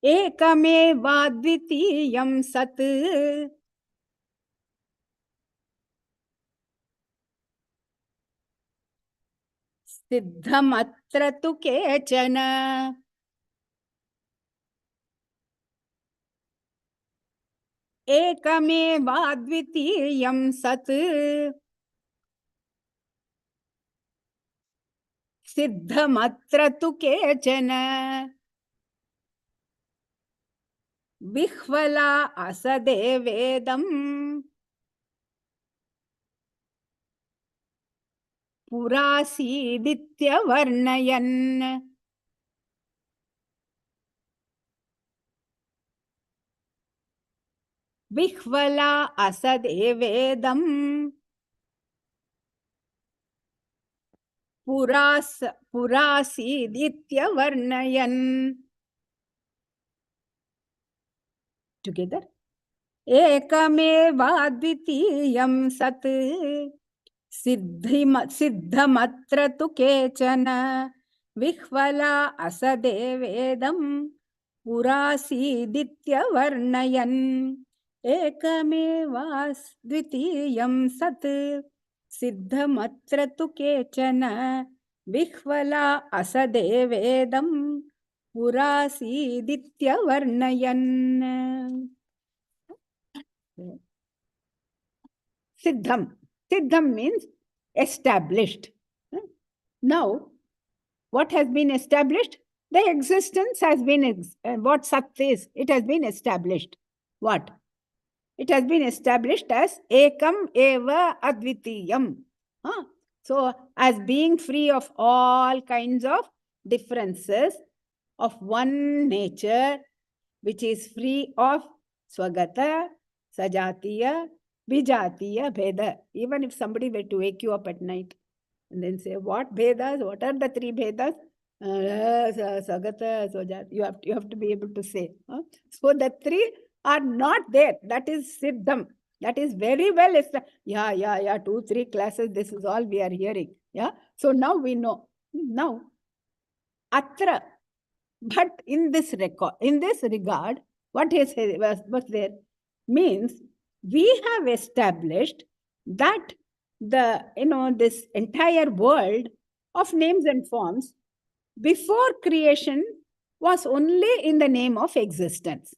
Ekamevaद्वितीयं सत् सिद्धमत्र तु केचन एकमेवाद्वितीयं सत् सिद्धमत्र तु केचन विह्वला असदेवेदम् पुरासीदित्यवर्णयन् विह्वला असदेवेदम् पुरासीदित्यवर्णयन्. Together. Ekameva advitiyam sat siddhamatra tu kechana vihvala asadevedam purasiditya varnayan. Ekameva advitiyam sat siddhamatra tu kechana vihvala asadevedam purasiditya varnayan. Siddham. Siddham means established. Now, what has been established? The existence has been, what Sat is, it has been established. What? It has been established as Ekam Eva Advitiyam. So, as being free of all kinds of differences of one nature, which is free of Swagata, Sajatiya, Vijatiya, Bheda. Even if somebody were to wake you up at night and then say, what Bhedas? What are the three Bhedas? Swagata, Sajat. You have to be able to say. So the three are not there. That is Siddham. That is very well established. Yeah. 2-3 classes. This is all we are hearing. Yeah. So now we know. Now, Atra. But in this regard, what is was there means we have established that this entire world of names and forms before creation was only in the name of existence.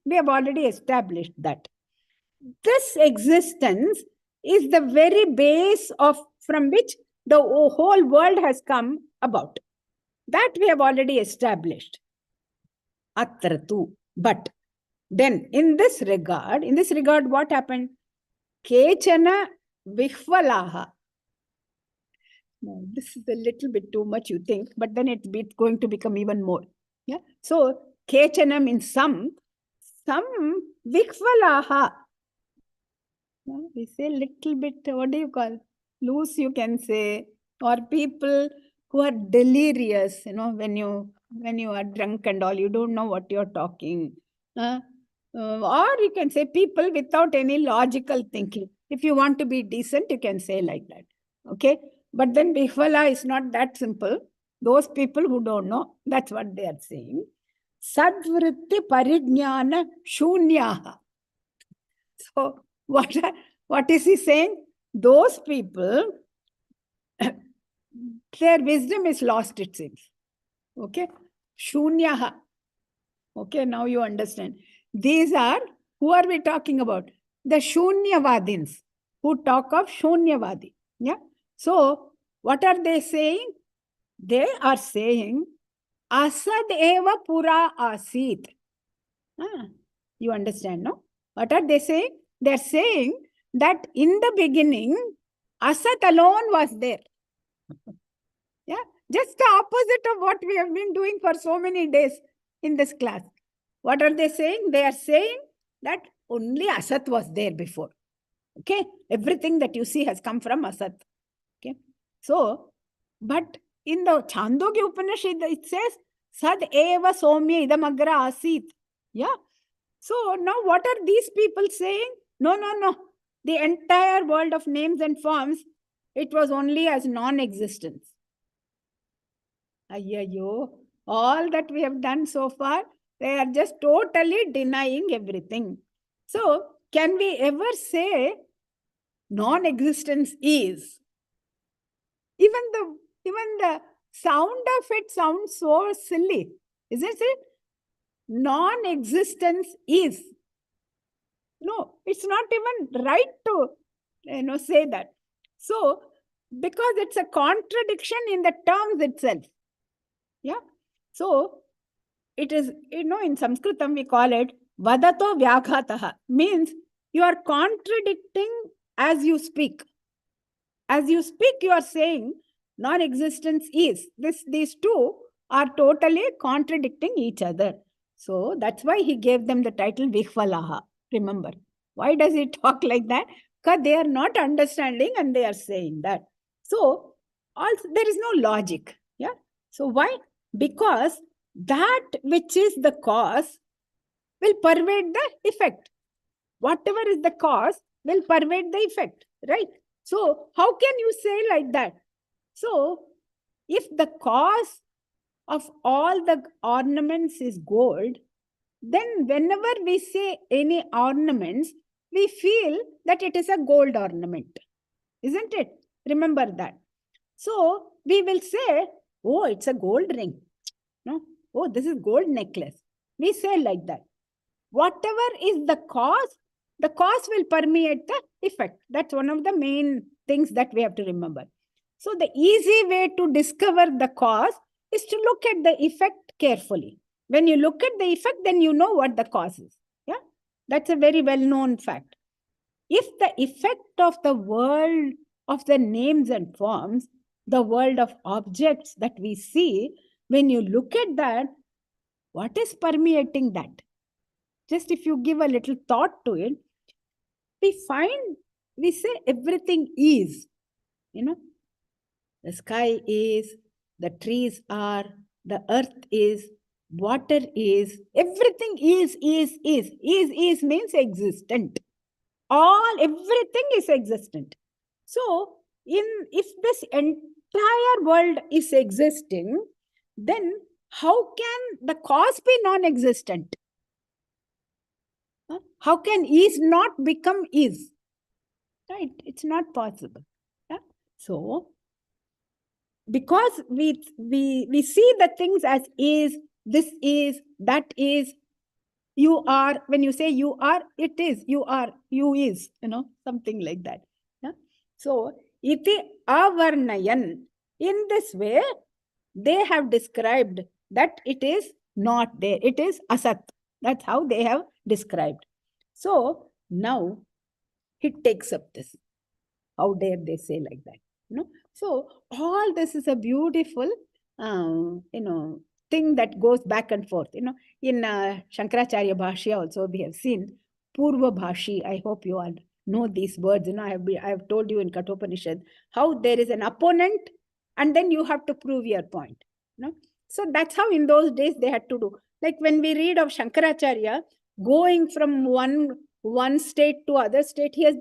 We have already established that. This existence is the very base from which the whole world has come about. That we have already established. Atratu. But then in this regard, what happened? Kechana vihvalaha. Now, this is a little bit too much, you think, but then it's going to become even more. Yeah. So kechana means some vihvalaha. We say little bit, what do you call? Loose, you can say, or people who are delirious, when you are drunk and all, you don't know what you're talking. Or you can say people without any logical thinking. If you want to be decent, you can say like that. Okay? But then Bihvala is not that simple. Those people who don't know, that's what they are saying. Sadvritti parijnana shunyaha. So, what is he saying? Those people, their wisdom is lost, it seems. Okay? Shunyaha. Okay, now you understand. These are, who are we talking about? The Shunyavadins, who talk of Shunyavadi. Yeah? So, what are they saying? They are saying, Asad eva pura asit. You understand, no? What are they saying? They're saying that in the beginning, Asat alone was there. Yeah, just the opposite of what we have been doing for so many days in this class. What are they saying? They are saying that only Asat was there before. Okay, everything that you see has come from Asat. Okay, so, but in the Chandogya Upanishad, it says, Sad eva somya idam agra asit. Yeah. So now what are these people saying? No. The entire world of names and forms, it was only as non-existence. Ayyayo, all that we have done so far, they are just totally denying everything. So, can we ever say non-existence is? Even the sound of it sounds so silly, isn't it? Non-existence is. No, it's not even right to say that. So, because it's a contradiction in the terms itself. Yeah. So, it is, in Sanskritam we call it vadato vyaghataha. Means you are contradicting as you speak. As you speak, you are saying non-existence is. These two are totally contradicting each other. So, that's why he gave them the title Vihvalaha. Remember. Why does he talk like that? Because they are not understanding and they are saying that. So, also there is no logic. Yeah. So, why? Because that which is the cause will pervade the effect. Whatever is the cause will pervade the effect, right? So how can you say like that? So if the cause of all the ornaments is gold, then whenever we say any ornaments, we feel that it is a gold ornament, isn't it? Remember that. So we will say, oh, it's a gold ring. No, oh, this is gold necklace. We say like that. Whatever is the cause will permeate the effect. That's one of the main things that we have to remember. So the easy way to discover the cause is to look at the effect carefully. When you look at the effect, then you know what the cause is. Yeah, that's a very well-known fact. If the effect of the world of the names and forms, the world of objects that we see, when you look at that, what is permeating that? Just if you give a little thought to it, we say everything is, the sky is, the trees are, the earth is, water is, everything is means existent. Everything is existent. So if this entire world is existing, then how can the cause be non-existent? How can is not become is? Right? It's not possible. Yeah? So, because we see the things as is, this is, that is, you are, when you say you are, it is, you are, you is, something like that. Yeah? So, iti avarnayan. In this way, they have described that it is not there. It is asat. That's how they have described. So now he takes up this. How dare they say like that? So all this is a beautiful, thing that goes back and forth. In Shankaracharya Bhashya also we have seen Purva Bhashi. I hope you all know these words. I have told you in Kathopanishad how there is an opponent and then you have to prove your point. So that's how in those days they had to do. Like when we read of Shankaracharya going from one state to other state, he has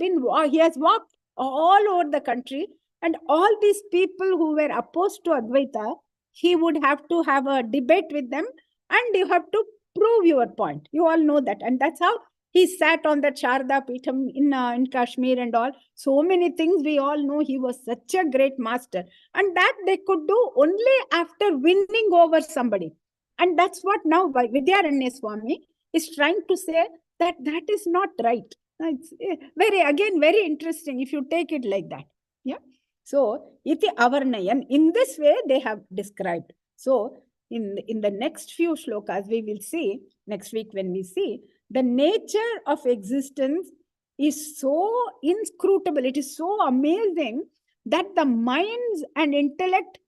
walked all over the country, and all these people who were opposed to Advaita, he would have to have a debate with them, and you have to prove your point. You all know that, and that's how he sat on that Sharada Peetham in Kashmir and all. So many things we all know. He was such a great master, and that they could do only after winning over somebody. And that's what now Vidyaranya Swami is trying to say, that is not right. It's very interesting if you take it like that. Yeah. So, iti avarnayan. In this way, they have described. So, in the next few shlokas, we will see next week when we see the nature of existence is so inscrutable. It is so amazing that the minds and intellect,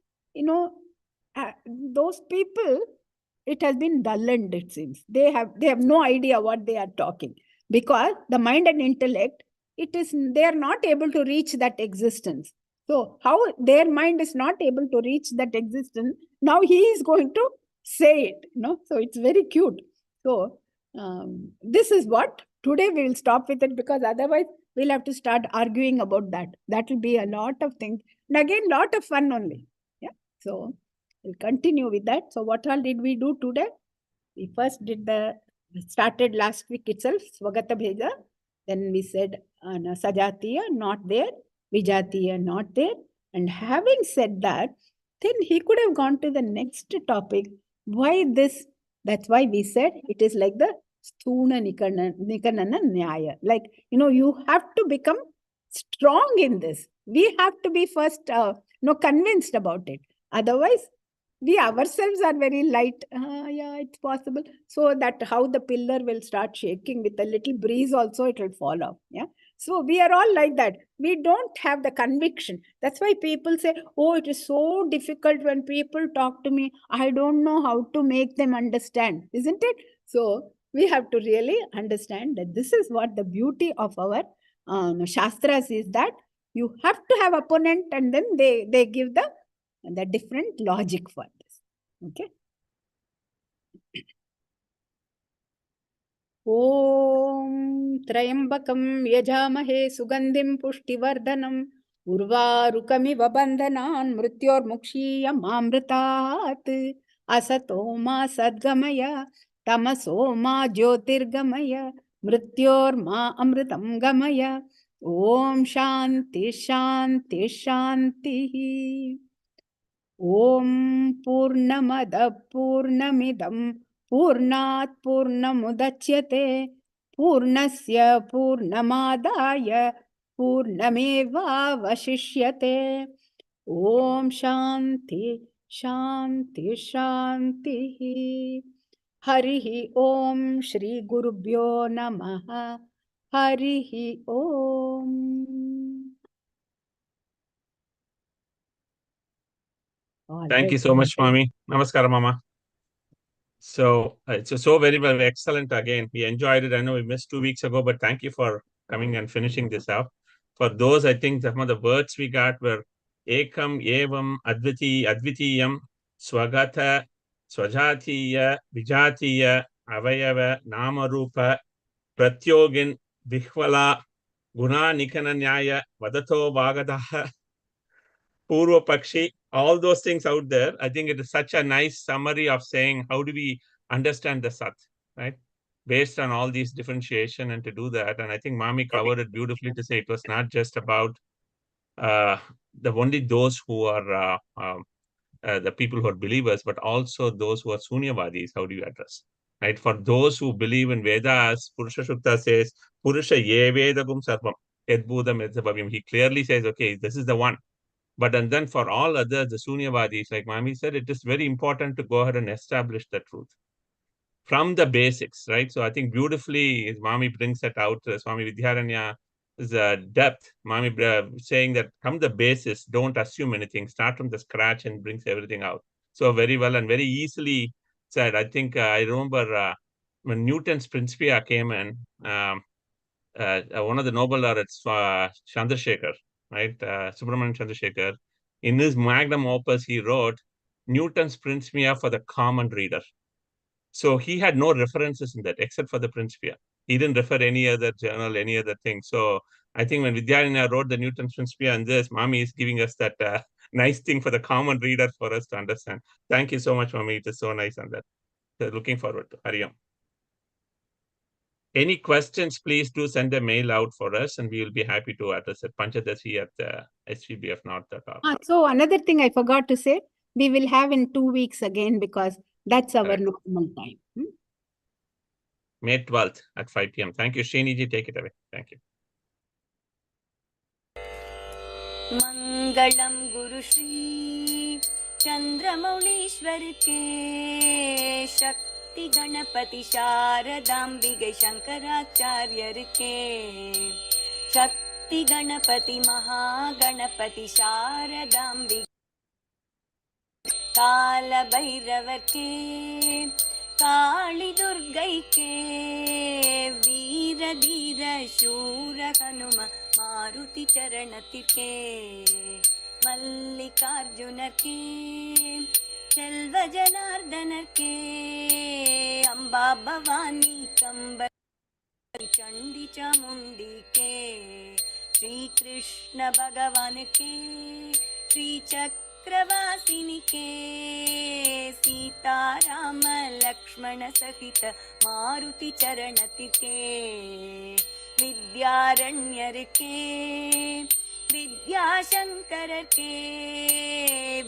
those people, it has been dulled, it seems. They have no idea what they are talking, because the mind and intellect, they are not able to reach that existence. So how their mind is not able to reach that existence, now he is going to say it. So it's very cute. So this is what today we will stop with it, because otherwise we'll have to start arguing about that. That will be a lot of things, and again lot of fun only. Yeah. So we'll continue with that. So what all did we do today? We first started last week itself, Swagata Bheja. Then we said Sajatiya, not there. Vijatiya, not there. And having said that, then he could have gone to the next topic. Why this? That's why we said it is like the Sthuna Nikanana Nyaya. Like, you have to become strong in this. We have to be first convinced about it. Otherwise, we ourselves are very light. Yeah, it's possible. So that how the pillar will start shaking with a little breeze also, it will fall off. Yeah. So we are all like that. We don't have the conviction. That's why people say, oh, it is so difficult when people talk to me. I don't know how to make them understand, isn't it? So we have to really understand that this is what the beauty of our Shastras is, that you have to have opponent, and then they give the different logic for this. Okay. ॐ त्र्यम्बकं यजामहे सुगन्धिं पुष्टिवर्धनम् उर्वारुकमिव बन्धनान् मृत्योर्मुक्षीयमामृतात् असतो मा सद्गमय तमसो मा ज्योतिर्गमय मृत्योर्मा अमृतं गमय ॐ शान्ति शान्ति शान्तिः ॐ पूर्णमदः पूर्णमिदं पूर्णात् पूर्णमुदच्यते पूर्णस्य पूर्णमादाय पूर्णमेवावशिष्यते ॐ शान्ति शान्ति शान्तिः हरिः ॐ श्रीगुरुभ्यो नमः हरिः ॐ Thank you so much, Mami. Namaskar, Mama. So it's so very, very excellent again. We enjoyed it. I know we missed 2 weeks ago, but thank you for coming and finishing this up. For those, I think some of the words we got were Ekam, Evam, Advitiyam, Swagata, Swajatiya, Vijatiya, Avayava, Namarupa, Pratyogin, Vihvala, Guna Nikananyaya, Vadato Vagadaha, Purva Pakshi, all those things out there. I think it is such a nice summary of saying how do we understand the Sat, right? Based on all these differentiation and to do that. And I think Mami covered it beautifully to say it was not just about only those who are the people who are believers, but also those who are Sunyavadis. How do you address? Right? For those who believe in Vedas, Purusha Shukta says, Purusha ye vedagum sarvam, edbudam edsabhavim. He clearly says, okay, this is the one. But and then for all others, the Sunyavadis, like Mami said, it is very important to go ahead and establish the truth from the basics, right? So I think beautifully Mami brings that out. Swami Vidyaranya is a depth. Mami saying that from the basis, don't assume anything. Start from the scratch and brings everything out. So very well and very easily said. I think I remember when Newton's Principia came in, one of the Nobel laureates, Chandrasekhar, right? Subramanian Chandrasekhar, in his magnum opus, he wrote Newton's Principia for the common reader. So he had no references in that except for the Principia. He didn't refer any other journal, any other thing. So I think when Vidyaranya wrote the Newton's Principia and this, Mami is giving us that nice thing for the common reader for us to understand. Thank you so much, Mami. It is so nice on that. So looking forward to Hariam. Any questions, please do send a mail out for us and we will be happy to address it. Panchadasi at svbfnorth.org. So another thing I forgot to say, we will have in 2 weeks again because that's our normal time. May 12th at 5 p.m. Thank you. Sriniji, take it away. Thank you. Mangalam Guru Shri Chandramaulishwar ke Shakti Ganapati Sharadambigai Shankaracharyar ke Shakti Ganapati Mahaganapati Sharadambigai Kala Bhairavar ke Kali Durgai ke Veera Dheera Shura Hanuma Maruti Charanatir ke Mallikarjunar ke Selva Janardanar ke Amba Bhavani Kambar Chandi Chamundi ke Shri Krishna Bhagavan ke Shri Chakravasini ke Sita Rama Lakshmana Sahita Maruti Charanatir ke Vidyaranyar ke Vidya Shankaram ke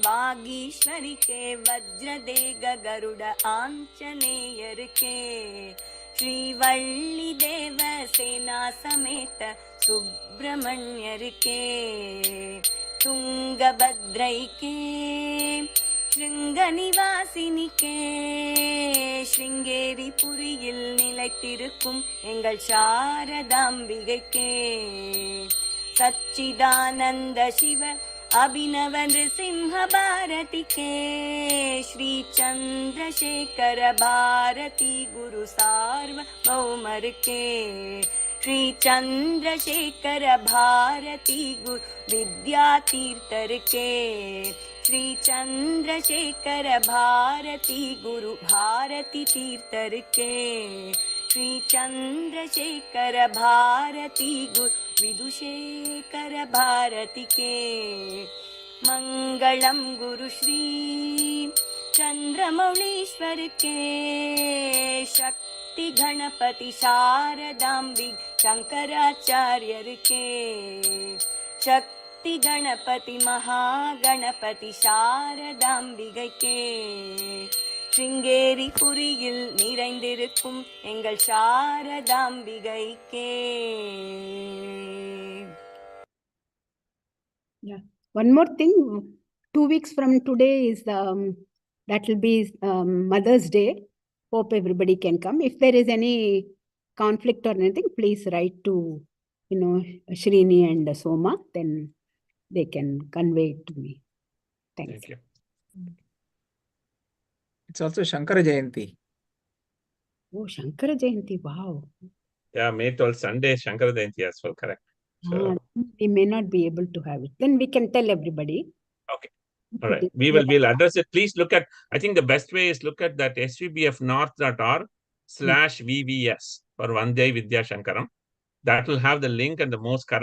Vagishwari ke Vajradega Garuda Anjaneyar ke Shri Valli Deva Sena Sameta Subramanyar ke Tungabhadrai ke Shringanivasini ke Shringeri Puriyil Nilaittirukkum Engal Sharadambigai ke Satchidananda Shiva Abhinava Nrsimha Bharati ke Shri Chandrasekhara Bharati Guru Sarva Bhaumar ke Shri Chandrasekhara Bharati Guru Vidya Tirthar ke Shri Chandrasekhara Bharati Guru Bharati Tirthar ke Shri Chandrashekhar Bharti गुरु विदुशेखर भारती के मंगलम गुरु श्री चंद्रमौलीश्वर के शक्ति गणपति शारदाम्बिक शंकराचार्यर के शक्ति गणपति महागणपति शारदाம்பிகைக்கே சிங்கேரி புரியில் நிறைந்திருக்கும் எங்கள் சாரதாம்பிகைக்கே. Yeah. One more thing, 2 weeks from today is that will be Mother's Day. Hope everybody can come. If there is any conflict or anything, please write to Shrini and Soma, then they can convey it to me. Thanks. Thank you. It's also Shankara Jayanti. Oh, Shankara Jayanti, wow. Yeah, May 12th, Sunday, Shankara Jayanti as well, correct. So, We may not be able to have it. Then we can tell everybody. okay. All right. We'll address it. Please look at, I think the best way is look at that svbfnorth.org/VVS for Vande Vidya Shankaram. That will have the link and the most current